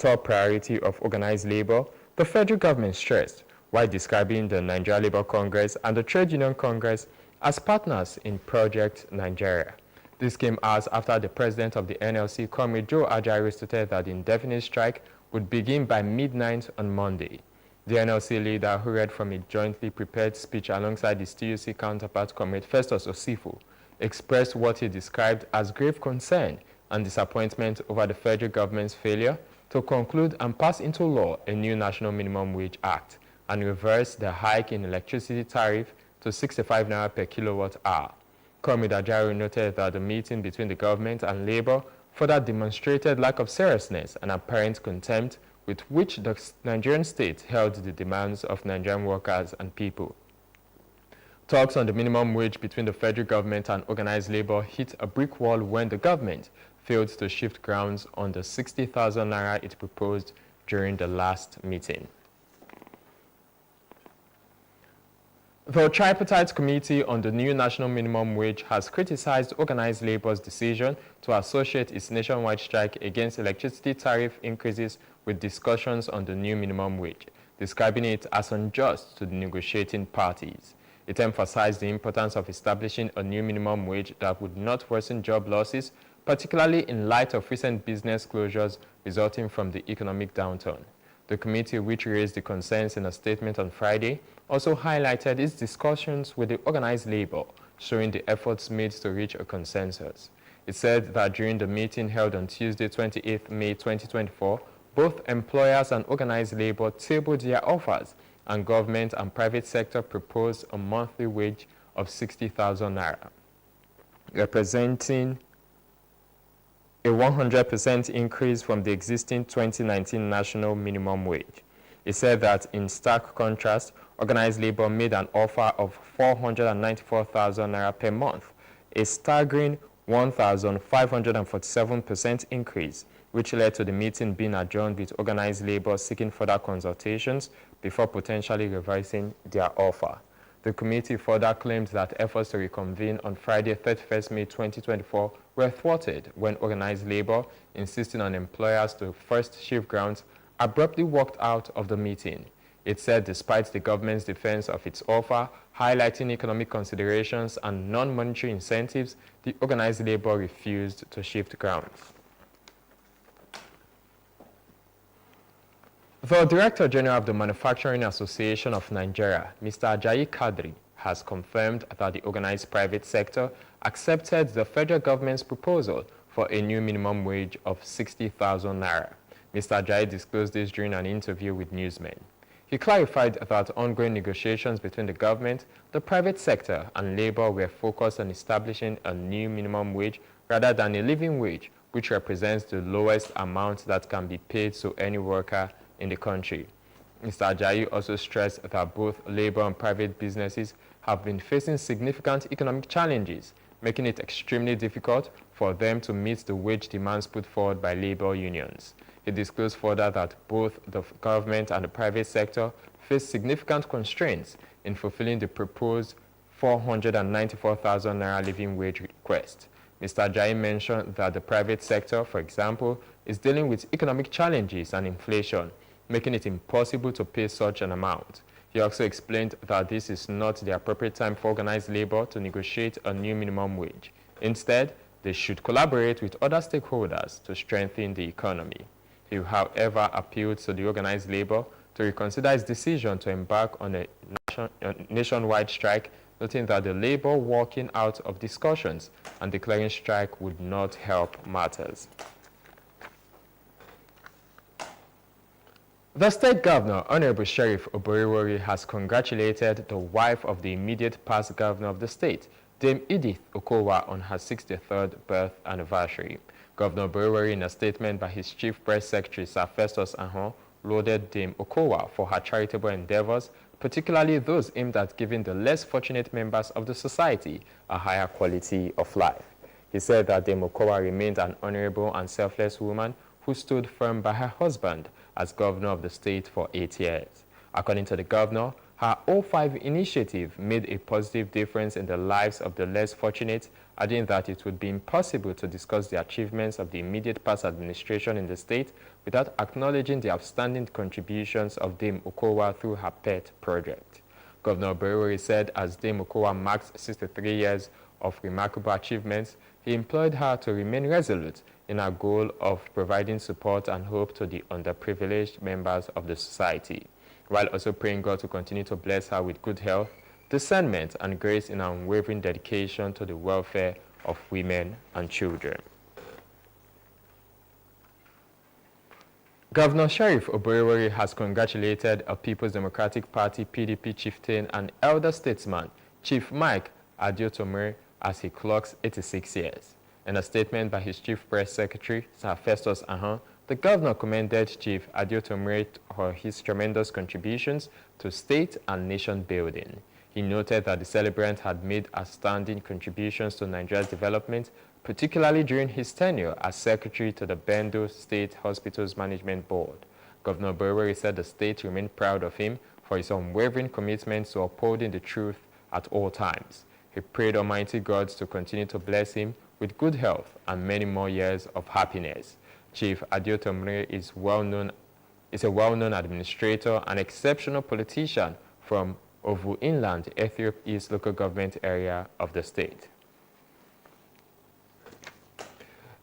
top priority of organized labor, the federal government stressed, while describing the Nigeria Labour Congress and the Trade Union Congress as partners in Project Nigeria. This came hours after the president of the NLC, Comrade Joe Ajaero, stated that the indefinite strike would begin by midnight on Monday. The NLC leader, who read from a jointly prepared speech alongside his TUC counterpart, Comrade Festus Osifo, expressed what he described as grave concern and disappointment over the federal government's failure to conclude and pass into law a new National Minimum Wage Act and reverse the hike in electricity tariff to 65 naira per kilowatt hour. Comrade Ajaero noted that the meeting between the government and Labour further demonstrated lack of seriousness and apparent contempt with which the Nigerian state held the demands of Nigerian workers and people. Talks on the minimum wage between the federal government and organized labor hit a brick wall when the government failed to shift grounds on the 60,000 naira it proposed during the last meeting. The Tripartite Committee on the new National Minimum Wage has criticized organized labor's decision to associate its nationwide strike against electricity tariff increases with discussions on the new minimum wage, describing it as unjust to the negotiating parties. It emphasized the importance of establishing a new minimum wage that would not worsen job losses, particularly in light of recent business closures resulting from the economic downturn. The committee, which raised the concerns in a statement on Friday, also highlighted its discussions with the organized labor, showing the efforts made to reach a consensus. It said that during the meeting held on Tuesday, 28 May 2024, both employers and organized labor tabled their offers, and government and private sector proposed a monthly wage of 60,000 naira, representing a 100% increase from the existing 2019 national minimum wage. It said that in stark contrast, organized labor made an offer of 494,000 naira per month, a staggering 1,547% increase, which led to the meeting being adjourned with organized labor seeking further consultations before potentially revising their offer. The committee further claimed that efforts to reconvene on Friday, 31st May 2024 were thwarted when organized labor, insisting on employers to first shift grounds, abruptly walked out of the meeting. It said despite the government's defense of its offer, highlighting economic considerations and non-monetary incentives, the organized labor refused to shift grounds. The Director General of the Manufacturing Association of Nigeria, Mr. Ajayi Kadri, has confirmed that the organized private sector accepted the federal government's proposal for a new minimum wage of 60,000 naira. Mr. Ajayi disclosed this during an interview with newsmen. He clarified that ongoing negotiations between the government, the private sector, and labor were focused on establishing a new minimum wage rather than a living wage, which represents the lowest amount that can be paid to any worker in the country. Mr. Ajayi also stressed that both labor and private businesses have been facing significant economic challenges, making it extremely difficult for them to meet the wage demands put forward by labor unions. He disclosed further that both the government and the private sector face significant constraints in fulfilling the proposed 494,000 naira living wage request. Mr. Ajayi mentioned that the private sector, for example, is dealing with economic challenges and inflation, making it impossible to pay such an amount. He also explained that this is not the appropriate time for organized labor to negotiate a new minimum wage. Instead, they should collaborate with other stakeholders to strengthen the economy. He, however, appealed to the organized labor to reconsider its decision to embark on a nationwide strike, noting that the labor walking out of discussions and declaring strike would not help matters. The state governor, Honorable Sheriff Oboriwori, has congratulated the wife of the immediate past governor of the state, Dame Edith Okowa, on her 63rd birth anniversary. Governor Oboriwori, in a statement by his chief press secretary, Sir Festus Ahon, lauded Dame Okowa for her charitable endeavors, particularly those aimed at giving the less fortunate members of the society a higher quality of life. He said that Dame Okowa remained an honorable and selfless woman who stood firm by her husband as governor of the state for 8 years. According to the governor, Her O5 initiative made a positive difference in the lives of the less fortunate, adding that it would be impossible to discuss the achievements of the immediate past administration in the state without acknowledging the outstanding contributions of Dame Okowa through her pet project. Governor Oborevwori said as Dame Okowa marks 63 years of remarkable achievements, he implored her to remain resolute in her goal of providing support and hope to the underprivileged members of the society, while also praying God to continue to bless her with good health, discernment, and grace in her unwavering dedication to the welfare of women and children. Governor Sheriff Oborevwori has congratulated a People's Democratic Party PDP chieftain and elder statesman, Chief Mike Adiotomire, as he clocks 86 years. In a statement by his Chief Press Secretary, Sir Festus Ahon, the governor commended Chief Adiotomire for his tremendous contributions to state and nation building. He noted that the celebrant had made outstanding contributions to Nigeria's development, particularly during his tenure as Secretary to the Bendo State Hospitals Management Board. Governor Oborevwori said the state remained proud of him for his unwavering commitment to upholding the truth at all times. He prayed Almighty God to continue to bless him with good health and many more years of happiness. Chief Adiotomire is a well-known administrator and exceptional politician from Ovu Inland, Ethiopia East local government area of the state.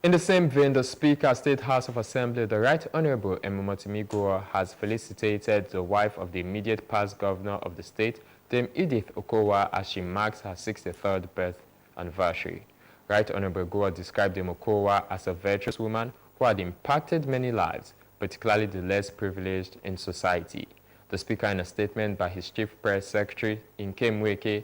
In the same vein, the Speaker of State House of Assembly, the Right Honorable Emomotimi Goa, has felicitated the wife of the immediate past governor of the state, Dame Edith Okowa, as she marks her 63rd birth anniversary. Right Honorable Goa described Dame Okowa as a virtuous woman who had impacted many lives, particularly the less privileged in society. The Speaker, in a statement by his Chief Press Secretary, Nkem Nweke,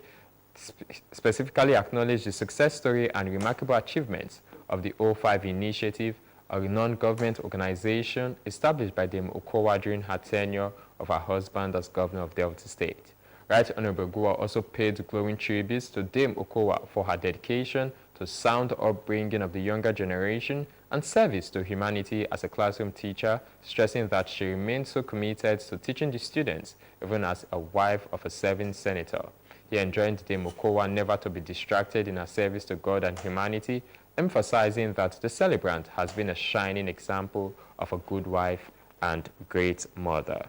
specifically acknowledged the success story and remarkable achievements of the O5 initiative, a non-government organization established by Dame Okowa during her tenure of her husband as governor of Delta State. Right Honorable Goa also paid glowing tributes to Dame Okowa for her dedication to sound upbringing of the younger generation and service to humanity as a classroom teacher, stressing that she remained so committed to teaching the students, even as a wife of a serving senator. He enjoined Dame Okowa never to be distracted in her service to God and humanity, emphasizing that the celebrant has been a shining example of a good wife and great mother.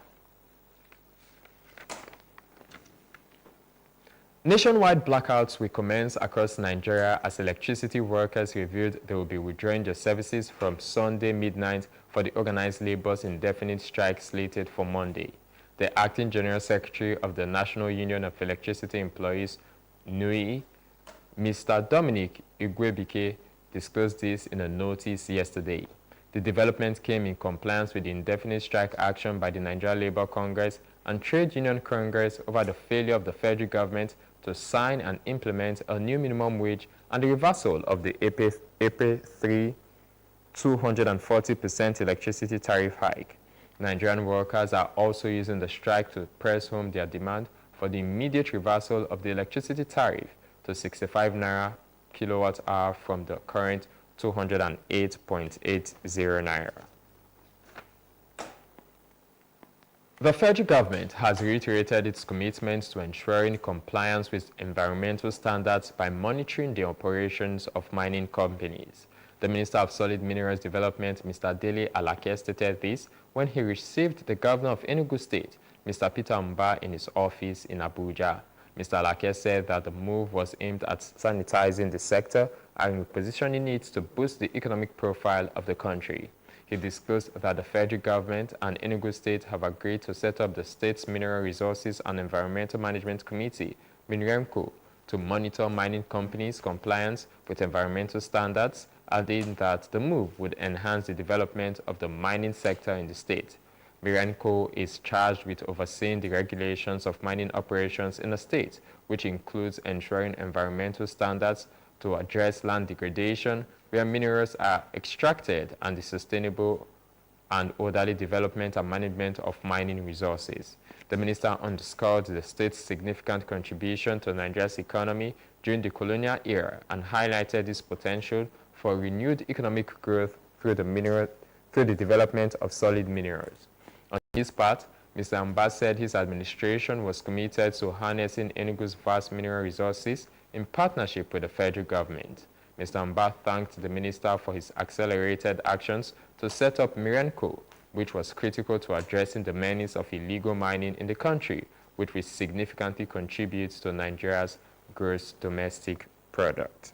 Nationwide blackouts will commence across Nigeria as electricity workers revealed they will be withdrawing their services from Sunday midnight for the organized labor's indefinite strike slated for Monday. The Acting General Secretary of the National Union of Electricity Employees, NUI, Mr. Dominic Igwebike, disclosed this in a notice yesterday. The development came in compliance with the indefinite strike action by the Nigeria Labour Congress and Trade Union Congress over the failure of the federal government to sign and implement a new minimum wage and the reversal of the April 3 240% electricity tariff hike. Nigerian workers are also using the strike to press home their demand for the immediate reversal of the electricity tariff to 65 naira kilowatt hour from the current 208.80 naira. The federal government has reiterated its commitment to ensuring compliance with environmental standards by monitoring the operations of mining companies. The Minister of Solid Minerals Development, Mr. Dele Alake, stated this when he received the Governor of Enugu State, Mr. Peter Mba, in his office in Abuja. Mr. Alake said that the move was aimed at sanitizing the sector and repositioning it to boost the economic profile of the country. He disclosed that the federal government and Enugu State have agreed to set up the state's Mineral Resources and Environmental Management Committee, MINREMCO, to monitor mining companies' compliance with environmental standards, adding that the move would enhance the development of the mining sector in the state. MINREMCO is charged with overseeing the regulations of mining operations in the state, which includes ensuring environmental standards to address land degradation, where minerals are extracted, and the sustainable and orderly development and management of mining resources. The minister underscored the state's significant contribution to Nigeria's economy during the colonial era and highlighted its potential for renewed economic growth through the development of solid minerals. On his part, Mr. Amba said his administration was committed to harnessing Enugu's vast mineral resources in partnership with the federal government. Mr. Amba thanked the minister for his accelerated actions to set up Mirenco, which was critical to addressing the menace of illegal mining in the country, which will significantly contribute to Nigeria's gross domestic product.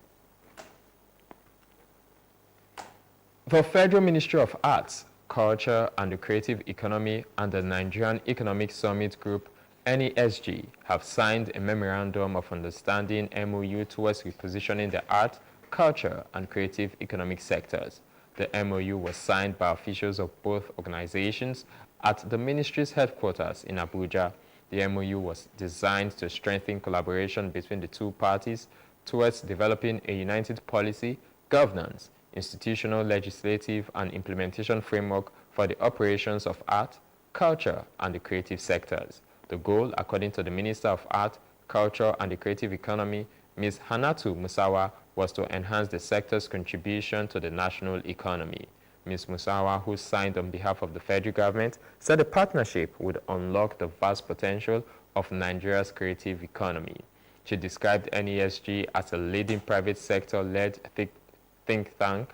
The Federal Ministry of Arts, Culture and the Creative Economy and the Nigerian Economic Summit Group, NESG, have signed a Memorandum of Understanding MOU towards repositioning the art, culture and creative economic sectors. The MOU was signed by officials of both organizations at the ministry's headquarters in Abuja. The MOU was designed to strengthen collaboration between the two parties towards developing a united policy, governance, institutional, legislative, and implementation framework for the operations of art, culture, and the creative sectors. The goal, according to the Minister of Art, Culture, and the Creative Economy, Ms. Hanatu Musawa, was to enhance the sector's contribution to the national economy. Ms. Musawa, who signed on behalf of the federal government, said the partnership would unlock the vast potential of Nigeria's creative economy. She described NESG as a leading private sector-led think tank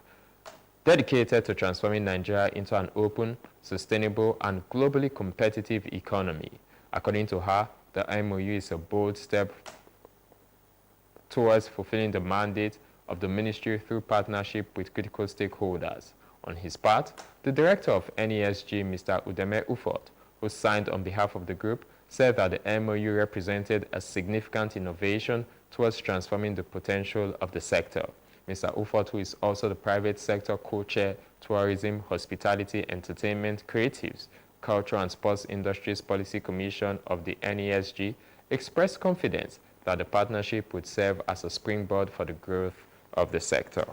dedicated to transforming Nigeria into an open, sustainable, and globally competitive economy. According to her, the MOU is a bold step towards fulfilling the mandate of the ministry through partnership with critical stakeholders. On his part, the director of NESG, Mr. Udeme Ufot, who signed on behalf of the group, said that the MOU represented a significant innovation towards transforming the potential of the sector. Mr. Ufot, who is also the private sector co-chair, Tourism, Hospitality, Entertainment, Creatives, Culture and Sports Industries Policy Commission of the NESG, expressed confidence that the partnership would serve as a springboard for the growth of the sector.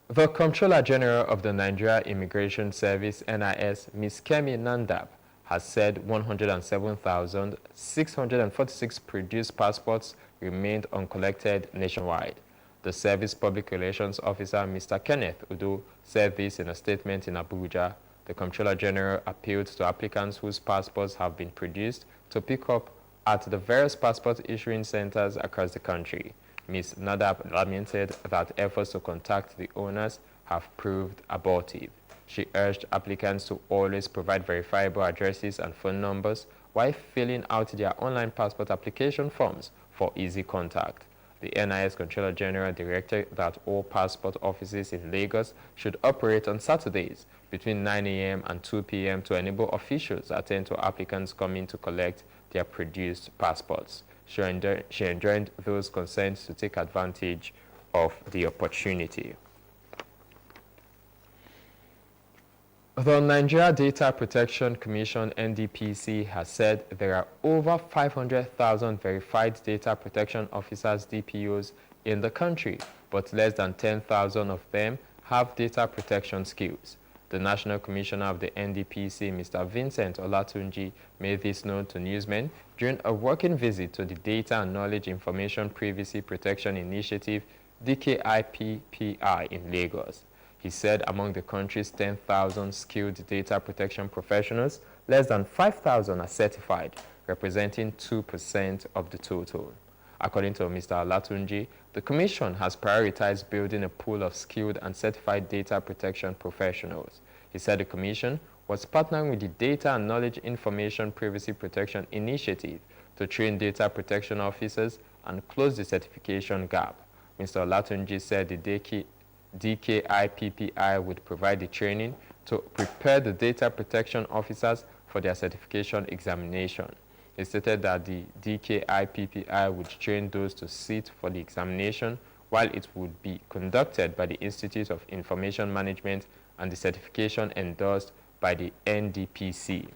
The Comptroller General of the Nigeria Immigration Service, NIS, Ms. Kemi Nandab, has said 107,646 produced passports remained uncollected nationwide. The service public relations officer, Mr. Kenneth Udo, said this in a statement in Abuja. The Comptroller General appealed to applicants whose passports have been produced to pick up at the various passport issuing centers across the country. Ms. Nadab lamented that efforts to contact the owners have proved abortive. She urged applicants to always provide verifiable addresses and phone numbers while filling out their online passport application forms for easy contact. The NIS Comptroller General directed that all passport offices in Lagos should operate on Saturdays between 9 a.m. and 2 p.m. to enable officials to attend to applicants coming to collect their produced passports. She enjoined those concerned to take advantage of the opportunity. The Nigeria Data Protection Commission, NDPC, has said there are over 500,000 verified data protection officers, DPOs, in the country, but less than 10,000 of them have data protection skills. The National Commissioner of the NDPC, Mr. Vincent Olatunji, made this known to newsmen during a working visit to the Data and Knowledge Information Privacy Protection Initiative, DKIPPI, in Lagos. He said among the country's 10,000 skilled data protection professionals, less than 5,000 are certified, representing 2% of the total. According to Mr. Olatunji, the Commission has prioritized building a pool of skilled and certified data protection professionals. He said the Commission was partnering with the Data and Knowledge Information Privacy Protection Initiative to train data protection officers and close the certification gap. Mr. Olatunji said the DKIPPI would provide the training to prepare the data protection officers for their certification examination. He stated that the DKIPPI would train those to sit for the examination, while it would be conducted by the Institute of Information Management and the certification endorsed by the NDPC.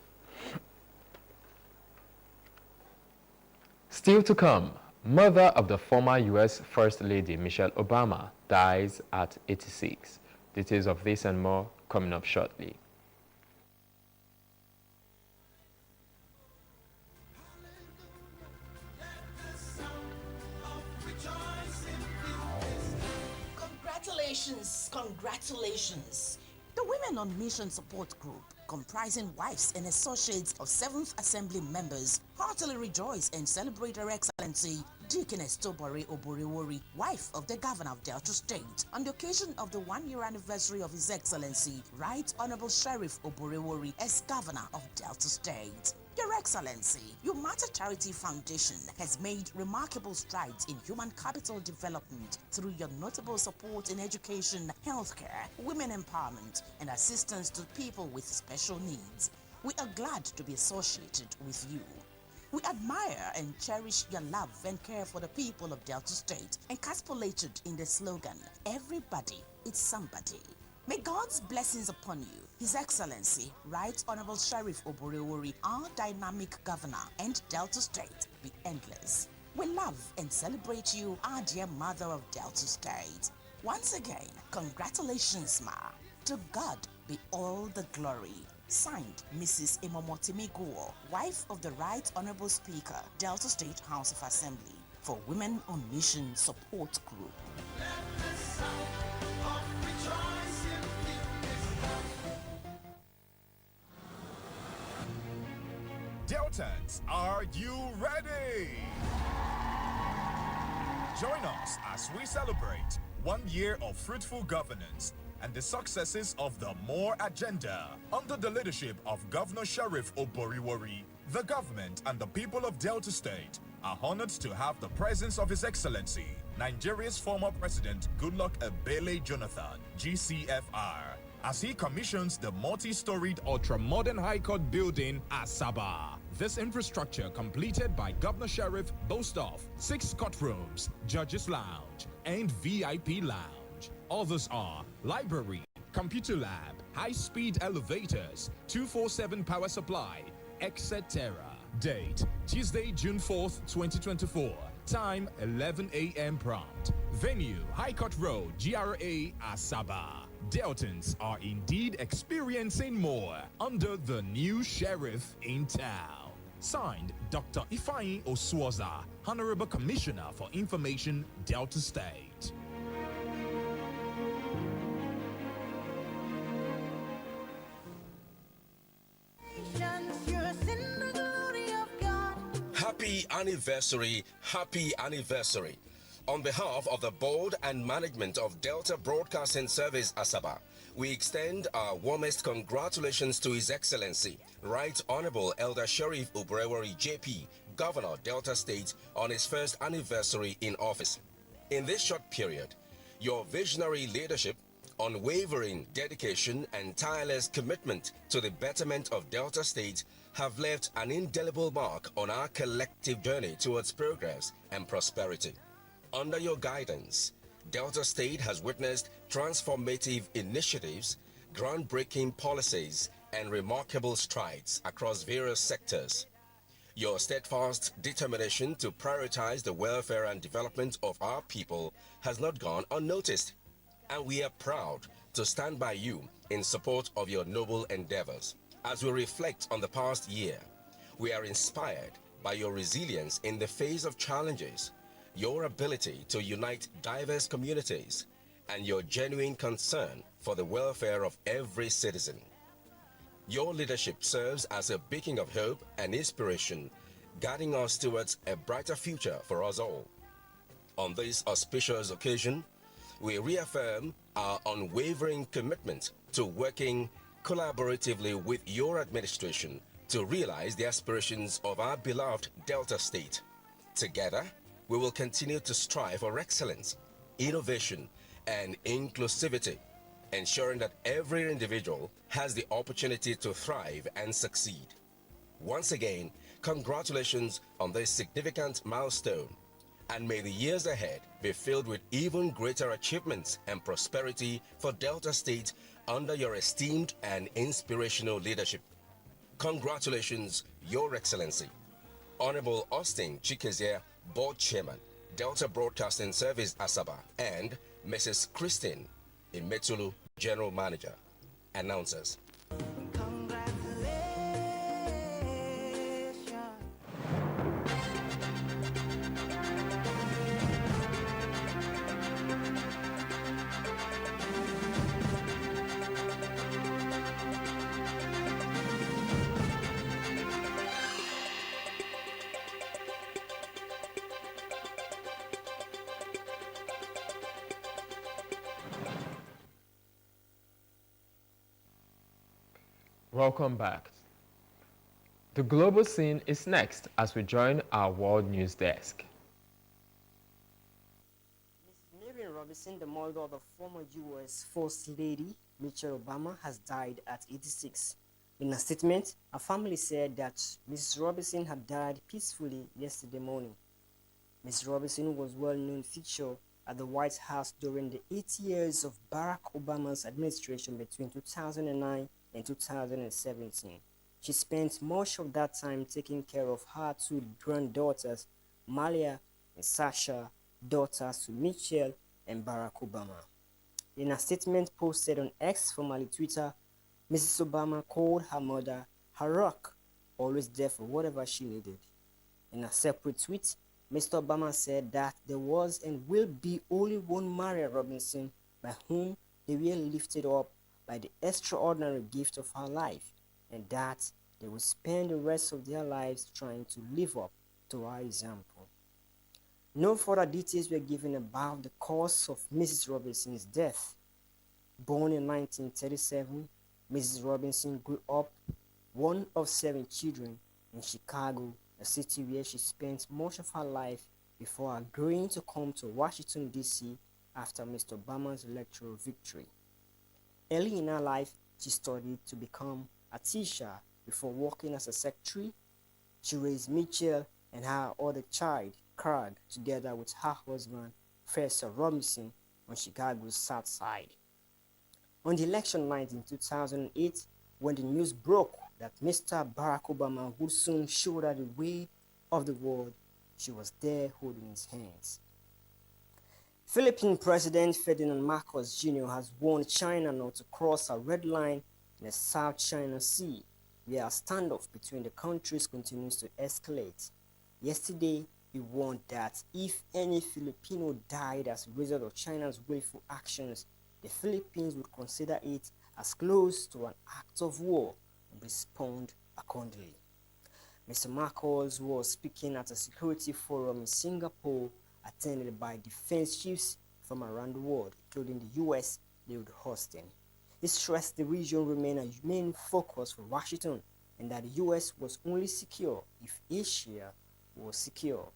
Still to come, mother of the former U.S. First Lady Michelle Obama dies at 86. Details of this and more coming up shortly. Congratulations. The Women on Mission Support Group, comprising wives and associates of 7th Assembly members, heartily rejoice and celebrate Her Excellency Deaconess Tobore Oborewori, wife of the Governor of Delta State, on the occasion of the 1-year anniversary of His Excellency, Right Honorable Sheriff Oborewori as Governor of Delta State. Your Excellency, your Matter Charity Foundation has made remarkable strides in human capital development through your notable support in education, healthcare, women empowerment, and assistance to people with special needs. We are glad to be associated with you. We admire and cherish your love and care for the people of Delta State, encapsulated in the slogan, "Everybody is somebody." May God's blessings upon you, His Excellency, Right Honorable Sheriff Oborewori, our dynamic Governor, and Delta State be endless. We love and celebrate you, our dear Mother of Delta State. Once again, congratulations, Ma. To God be all the glory. Signed, Mrs. Imomotimi Guo, wife of the Right Honorable Speaker, Delta State House of Assembly, for Women on Mission Support Group. Deltans, are you ready? Join us as we celebrate 1 year of fruitful governance and the successes of the MORE agenda. Under the leadership of Governor Sheriff Oborewori, the government and the people of Delta State are honored to have the presence of His Excellency, Nigeria's former President Goodluck Ebele Jonathan, GCFR, as he commissions the multi-storied ultra-modern High Court building Asaba. This infrastructure, completed by Governor Sheriff, boasts of 6 courtrooms, judges' lounge, and VIP lounge. Others are library, computer lab, high-speed elevators, 247 power supply, etc. Date, Tuesday, June 4th, 2024. Time, 11 a.m. prompt. Venue, High Court Road, GRA, Asaba. Deltans are indeed experiencing more under the new sheriff in town. Signed, Dr. Ifeanyi Osuoza, Honorable Commissioner for Information, Delta State. Happy anniversary, happy anniversary. On behalf of the board and management of Delta Broadcasting Service Asaba, we extend our warmest congratulations to His Excellency, Right Honorable Elder Sheriff Oborewori JP, Governor Delta State, on his first anniversary in office. In this short period, your visionary leadership, unwavering dedication, and tireless commitment to the betterment of Delta State have left an indelible mark on our collective journey towards progress and prosperity. Under your guidance, Delta State has witnessed transformative initiatives, groundbreaking policies, and remarkable strides across various sectors. Your steadfast determination to prioritize the welfare and development of our people has not gone unnoticed, and we are proud to stand by you in support of your noble endeavors. As we reflect on the past year, we are inspired by your resilience in the face of challenges, your ability to unite diverse communities, and your genuine concern for the welfare of every citizen. Your leadership serves as a beacon of hope and inspiration, guiding us towards a brighter future for us all. On this auspicious occasion, we reaffirm our unwavering commitment to working collaboratively with your administration to realize the aspirations of our beloved Delta State. Together, we will continue to strive for excellence, innovation, and inclusivity, ensuring that every individual has the opportunity to thrive and succeed. Once again, congratulations on this significant milestone, and may the years ahead be filled with even greater achievements and prosperity for Delta State under your esteemed and inspirational leadership. Congratulations, Your Excellency. Honorable Austin Chikezie, Board Chairman, Delta Broadcasting Service Asaba, and Mrs. Christine Imetulu, General Manager. Announcers. Welcome back. The global scene is next as we join our world news desk. Mrs. Marian Robinson, the mother of the former U.S. First Lady Michelle Obama, has died at 86. In a statement, her family said that Mrs. Robinson had died peacefully yesterday morning. Mrs. Robinson was a well-known fixture at the White House during the 8 years of Barack Obama's administration between 2009 and 2017. She spent much of that time taking care of her two granddaughters, Malia and Sasha, daughters to Michelle and Barack Obama. In a statement posted on X, formerly Twitter, Mrs. Obama called her mother her rock, always there for whatever she needed. In a separate tweet, Mr. Obama said that there was and will be only one Maria Robinson by whom they were lifted up by the extraordinary gift of her life, and that they will spend the rest of their lives trying to live up to her example. No further details were given about the cause of Mrs. Robinson's death. Born in 1937, Mrs. Robinson grew up one of 7 children in Chicago, a city where she spent much of her life before agreeing to come to Washington, D.C. after Mr. Obama's electoral victory. Early in her life, she studied to become a teacher before working as a secretary. She raised Mitchell and her other child, Craig, together with her husband, Professor Robinson, on Chicago's South Side. On the election night in 2008, when the news broke that Mr. Barack Obama would soon shoulder the weight of the world, she was there holding his hands. Philippine President Ferdinand Marcos Jr. has warned China not to cross a red line in the South China Sea, where a standoff between the countries continues to escalate. Yesterday, he warned that if any Filipino died as a result of China's willful actions, the Philippines would consider it as close to an act of war and respond accordingly. Mr. Marcos was speaking at a security forum in Singapore attended by defense chiefs from around the world, including the US, Lloyd Austin. He stressed the region remained a main focus for Washington and that the US was only secure if Asia was secure.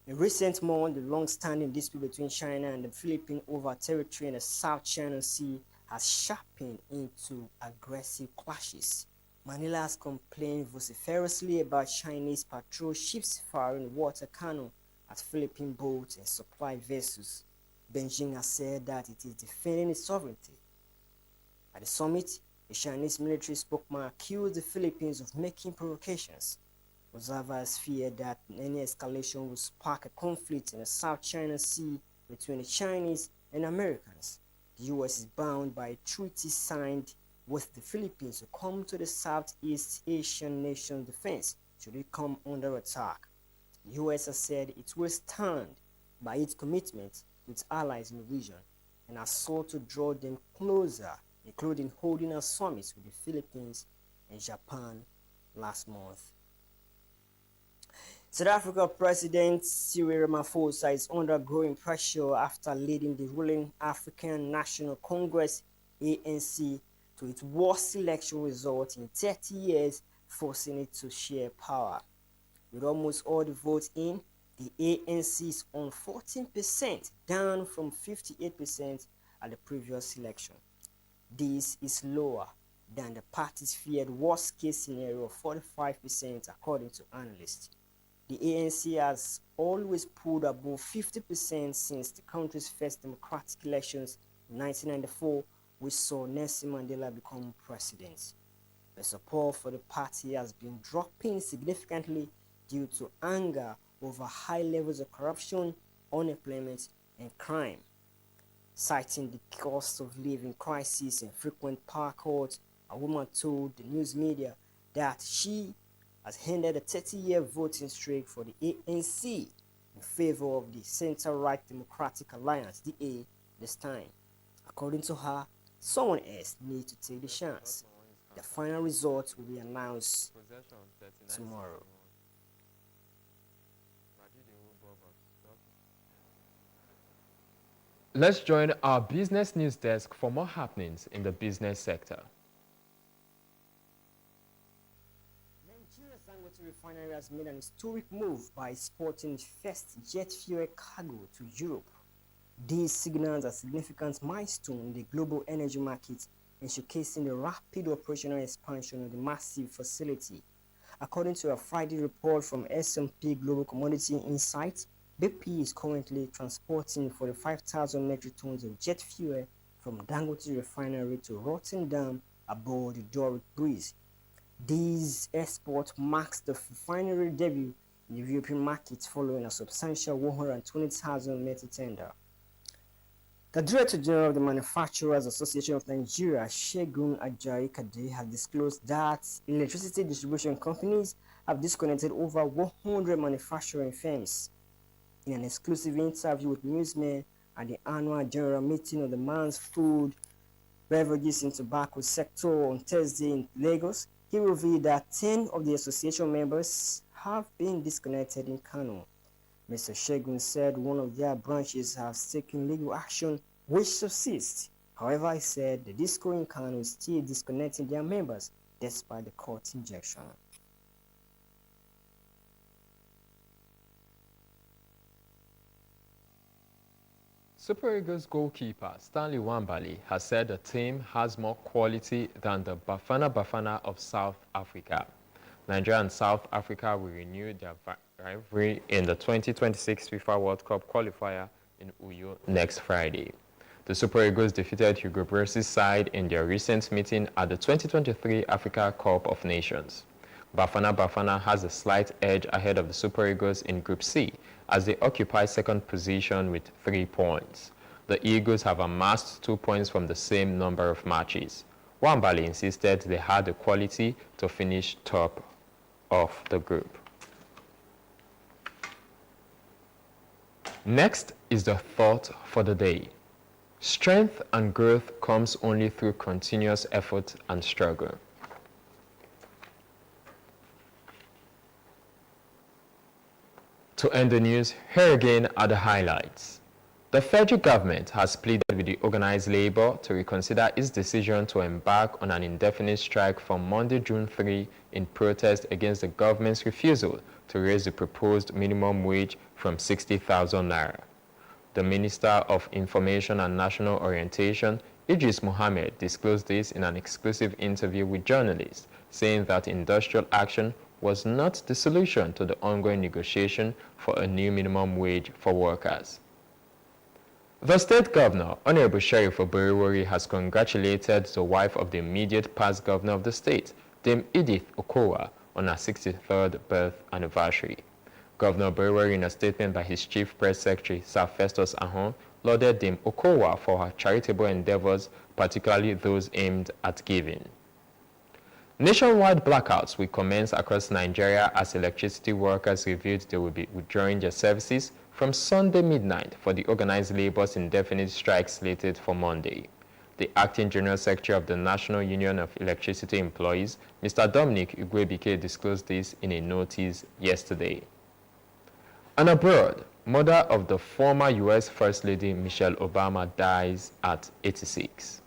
In recent months, the long-standing dispute between China and the Philippines over territory in the South China Sea has sharpened into aggressive clashes. Manila has complained vociferously about Chinese patrol ships firing water cannon at Philippine boats and supply vessels. Beijing has said that it is defending its sovereignty. At the summit, the Chinese military spokesman accused the Philippines of making provocations. Observers fear that any escalation will spark a conflict in the South China Sea between the Chinese and Americans. The U.S. is bound by a treaty signed with the Philippines to come to the Southeast Asian nation's defense should it come under attack. The U.S. has said it will stand by its commitment to its allies in the region and has sought to draw them closer, including holding a summit with the Philippines and Japan last month. South Africa President Cyril Ramaphosa is under growing pressure after leading the ruling African National Congress ANC to its worst election result in 30 years, forcing it to share power. With almost all the votes in, the ANC is on 14%, down from 58% at the previous election. This is lower than the party's feared worst-case scenario of 45%, according to analysts. The ANC has always pulled above 50% since the country's first democratic elections in 1994, which saw Nelson Mandela become president. The support for the party has been dropping significantly due to anger over high levels of corruption, unemployment, and crime. Citing the cost of living crisis and frequent power cuts, a woman told the news media that she has ended a 30-year voting streak for the ANC in favor of the center-right Democratic Alliance, DA, this time. According to her, someone else needs to take the chance. The final results will be announced tomorrow. Let's join our business news desk for more happenings in the business sector. Nigeria's Dangote refinery has made an historic move by exporting its first jet fuel cargo to Europe. This signals a significant milestone in the global energy market and showcasing the rapid operational expansion of the massive facility. According to a Friday report from S&P Global Commodity Insights, BP is currently transporting 45,000 metric tons of jet fuel from Dangote refinery to Rotterdam aboard the Doric Breeze. This export marks the refinery debut in the European market following a substantial 120,000 metric tender. The Director General of the Manufacturers Association of Nigeria, Segun Ajayi Kade, has disclosed that electricity distribution companies have disconnected over 100 manufacturing firms. In an exclusive interview with newsmen at the annual general meeting of the Man's Food, Beverages and Tobacco sector on Thursday in Lagos, he revealed that 10 of the association members have been disconnected in Kano. Mr. Segun said one of their branches has taken legal action which subsists. However, he said the disco in Kano is still disconnecting their members despite the court injunction. Super Eagles goalkeeper Stanley Nwabali has said the team has more quality than the Bafana Bafana of South Africa. Nigeria and South Africa will renew their rivalry in the 2026 FIFA World Cup qualifier in Uyo next Friday. The Super Eagles defeated Hugo Broos' side in their recent meeting at the 2023 Africa Cup of Nations. Bafana Bafana has a slight edge ahead of the Super Eagles in Group C as they occupy second position with 3 points. The Eagles have amassed 2 points from the same number of matches. Nwabali insisted they had the quality to finish top of the group. Next is the thought for the day. Strength and growth comes only through continuous effort and struggle. To end the news, here again are the highlights. The federal government has pleaded with the organized labor to reconsider its decision to embark on an indefinite strike from Monday, June 3 in protest against the government's refusal to raise the proposed minimum wage from 60,000 naira. The Minister of Information and National Orientation, Idris Mohammed, disclosed this in an exclusive interview with journalists, saying that industrial action was not the solution to the ongoing negotiation for a new minimum wage for workers. The state governor, Honorable Sheriff Oboriwori, has congratulated the wife of the immediate past governor of the state, Dame Edith Okowa, on her 63rd birth anniversary. Governor Oboriwori, in a statement by his chief press secretary, Sir Festus Ahon, lauded Dame Okowa for her charitable endeavors, particularly those aimed at giving. Nationwide blackouts will commence across Nigeria as electricity workers revealed they will be withdrawing their services from Sunday midnight for the organized labor's indefinite strike slated for Monday. The acting general secretary of the National Union of Electricity Employees, Mr. Dominic Igwebike, disclosed this in a notice yesterday. And abroad, mother of the former U.S. First Lady Michelle Obama dies at 86.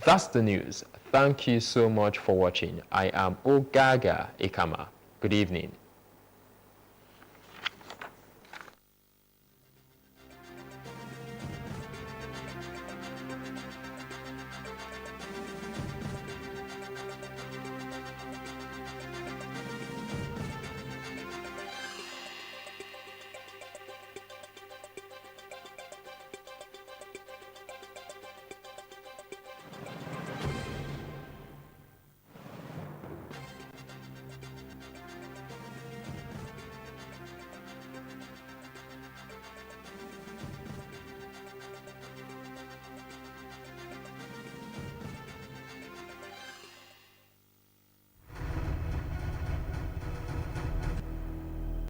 That's the news. Thank you so much for watching. I am Ogaga Ekama. Good evening.